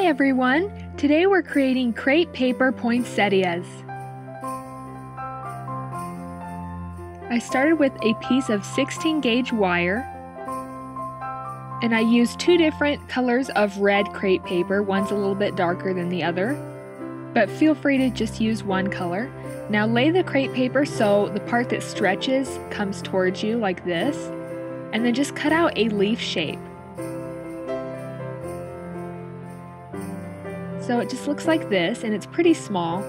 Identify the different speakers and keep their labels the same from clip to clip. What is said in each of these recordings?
Speaker 1: everyone! Today we're creating crepe paper poinsettias. I started with a piece of 16 gauge wire and I used two different colors of red crepe paper. One's a little bit darker than the other, but feel free to just use one color. Now lay the crepe paper so the part that stretches comes towards you like this, and then just cut out a leaf shape. So it just looks like this, and it's pretty small,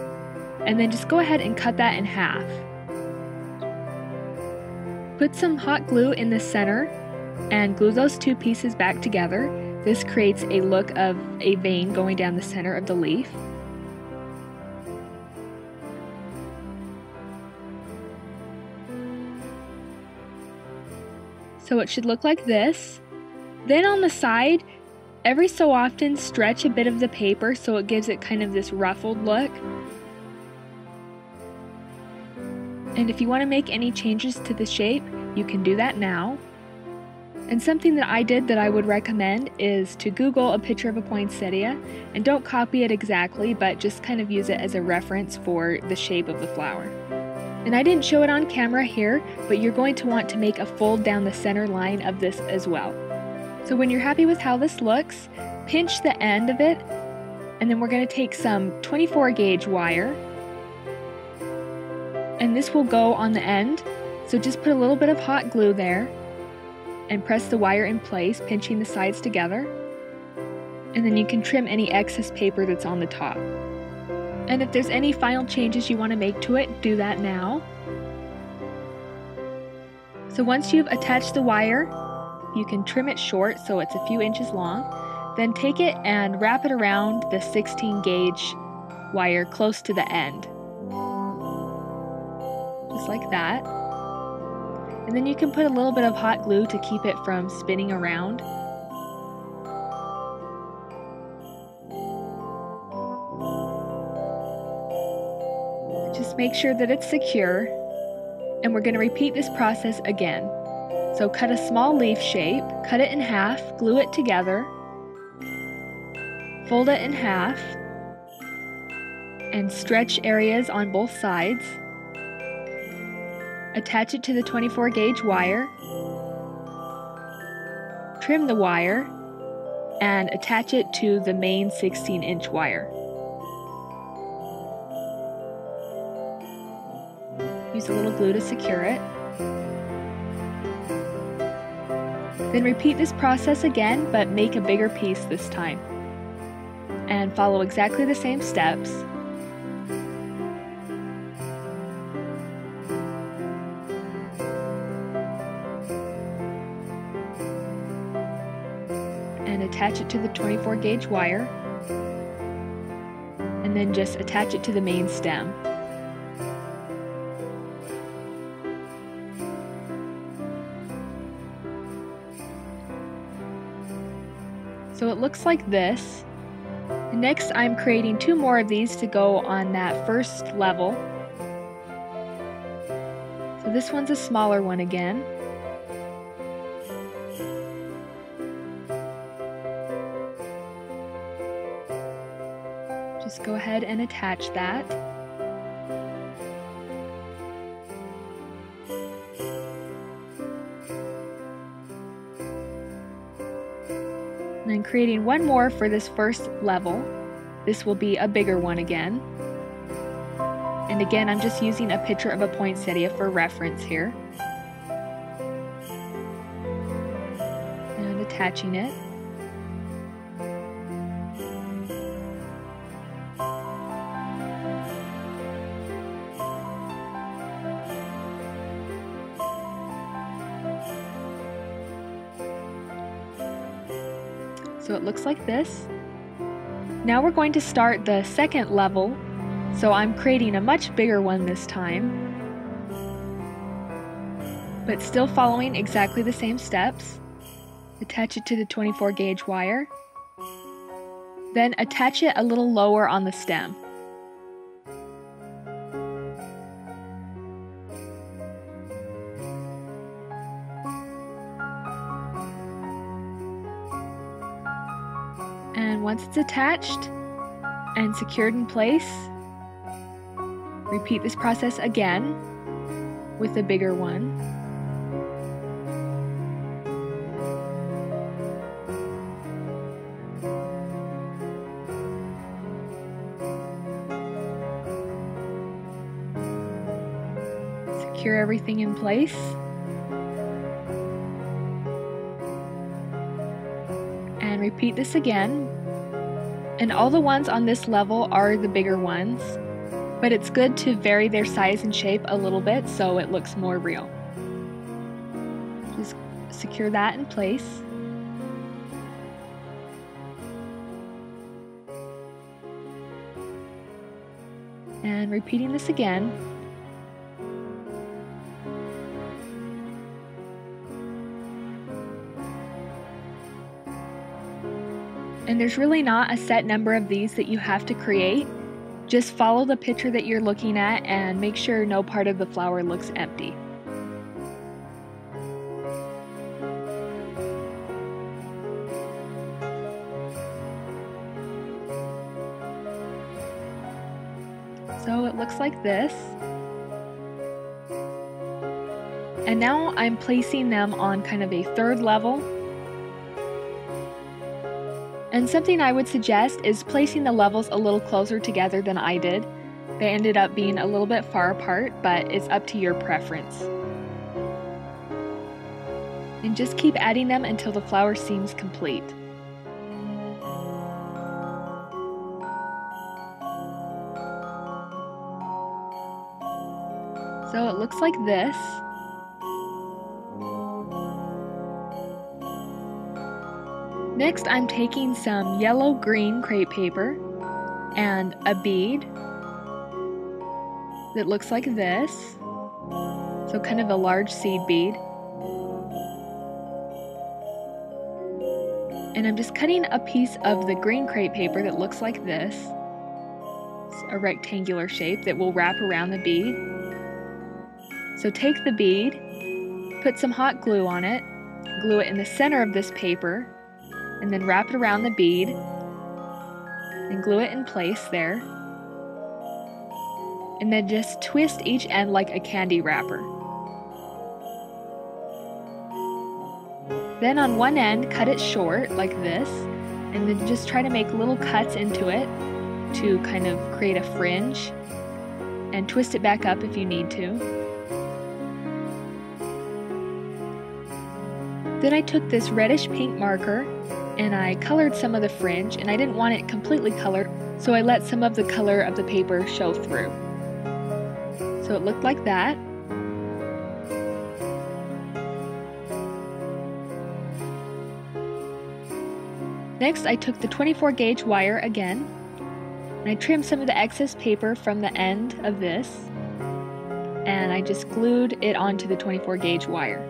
Speaker 1: and then just go ahead and cut that in half. Put some hot glue in the center and glue those two pieces back together. This creates a look of a vein going down the center of the leaf. So it should look like this. Then on the side, every so often stretch a bit of the paper so it gives it kind of this ruffled look. And if you want to make any changes to the shape, you can do that now. And something that I did that I would recommend is to Google a picture of a poinsettia, and don't copy it exactly, but just kind of use it as a reference for the shape of the flower. And I didn't show it on camera here, but you're going to want to make a fold down the center line of this as well. So when you're happy with how this looks, pinch the end of it, and then we're going to take some 24 gauge wire, and this will go on the end. So just put a little bit of hot glue there and press the wire in place, pinching the sides together, and then you can trim any excess paper that's on the top. And if there's any final changes you want to make to it, do that now. So once you've attached the wire, you can trim it short so it's a few inches long. Then take it and wrap it around the 16 gauge wire close to the end. Just like that. And then you can put a little bit of hot glue to keep it from spinning around. Just make sure that it's secure, and we're going to repeat this process again. So cut a small leaf shape, cut it in half, glue it together, fold it in half, and stretch areas on both sides. Attach it to the 24 gauge wire, trim the wire, and attach it to the main 16-inch wire. Use a little glue to secure it. Then repeat this process again, but make a bigger piece this time. And follow exactly the same steps. And attach it to the 24 gauge wire. And then just attach it to the main stem. So it looks like this. Next, I'm creating two more of these to go on that first level. So this one's a smaller one again. Just go ahead and attach that. And then creating one more for this first level. This will be a bigger one again. And again, I'm just using a picture of a poinsettia for reference here. And attaching it. So it looks like this. Now we're going to start the second level, so I'm creating a much bigger one this time, but still following exactly the same steps. Attach it to the 24 gauge wire, then attach it a little lower on the stem. And once it's attached and secured in place, repeat this process again with the bigger one. Secure everything in place. And repeat this again. And all the ones on this level are the bigger ones, but it's good to vary their size and shape a little bit so it looks more real. Just secure that in place. And repeating this again. And there's really not a set number of these that you have to create. Just follow the picture that you're looking at and make sure no part of the flower looks empty. So it looks like this. And now I'm placing them on kind of a third level. And something I would suggest is placing the levels a little closer together than I did. They ended up being a little bit far apart, but it's up to your preference. And just keep adding them until the flower seems complete. So it looks like this. Next, I'm taking some yellow-green crepe paper and a bead that looks like this, so kind of a large seed bead. And I'm just cutting a piece of the green crepe paper that looks like this. It's a rectangular shape that will wrap around the bead. So take the bead, put some hot glue on it, glue it in the center of this paper, and then wrap it around the bead and glue it in place there. And then just twist each end like a candy wrapper. Then on one end, cut it short like this, and then just try to make little cuts into it to kind of create a fringe, and twist it back up if you need to. Then I took this reddish pink marker and I colored some of the fringe, and I didn't want it completely colored, so I let some of the color of the paper show through. So it looked like that. Next, I took the 24 gauge wire again, and I trimmed some of the excess paper from the end of this, and I just glued it onto the 24 gauge wire.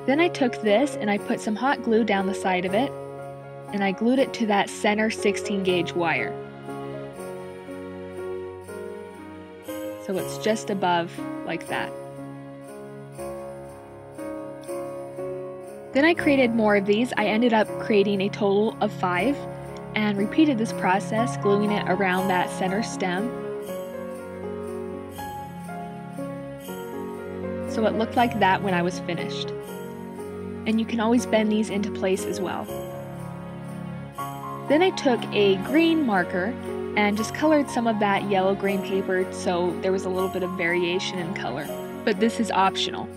Speaker 1: Then I took this and I put some hot glue down the side of it, and I glued it to that center 16 gauge wire. So it's just above like that. Then I created more of these. I ended up creating a total of 5 and repeated this process, gluing it around that center stem. So it looked like that when I was finished. And you can always bend these into place as well. Then I took a green marker and just colored some of that yellow-green paper so there was a little bit of variation in color, but this is optional.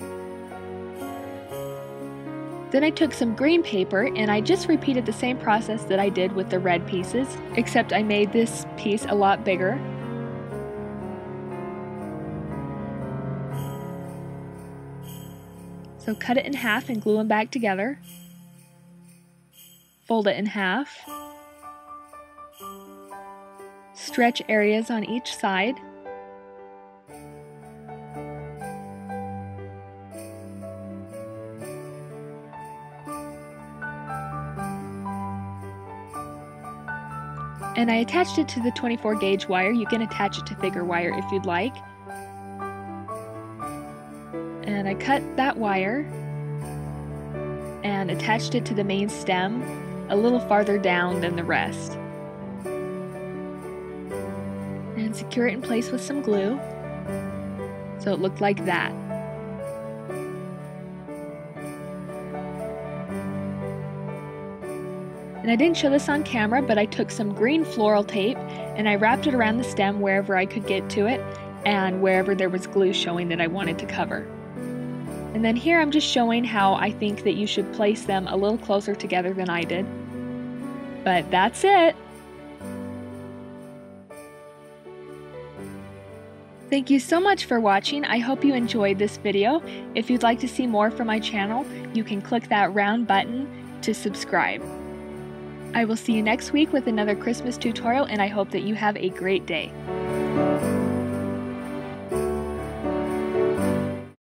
Speaker 1: Then I took some green paper and I just repeated the same process that I did with the red pieces, except I made this piece a lot bigger. So cut it in half and glue them back together. Fold it in half. Stretch areas on each side. And I attached it to the 24 gauge wire. You can attach it to thicker wire if you'd like. And I cut that wire and attached it to the main stem a little farther down than the rest. And secure it in place with some glue so it looked like that. And I didn't show this on camera, but I took some green floral tape and I wrapped it around the stem wherever I could get to it and wherever there was glue showing that I wanted to cover. And then here I'm just showing how I think that you should place them a little closer together than I did. But that's it! Thank you so much for watching. I hope you enjoyed this video. If you'd like to see more from my channel, you can click that round button to subscribe. I will see you next week with another Christmas tutorial, and I hope that you have a great day.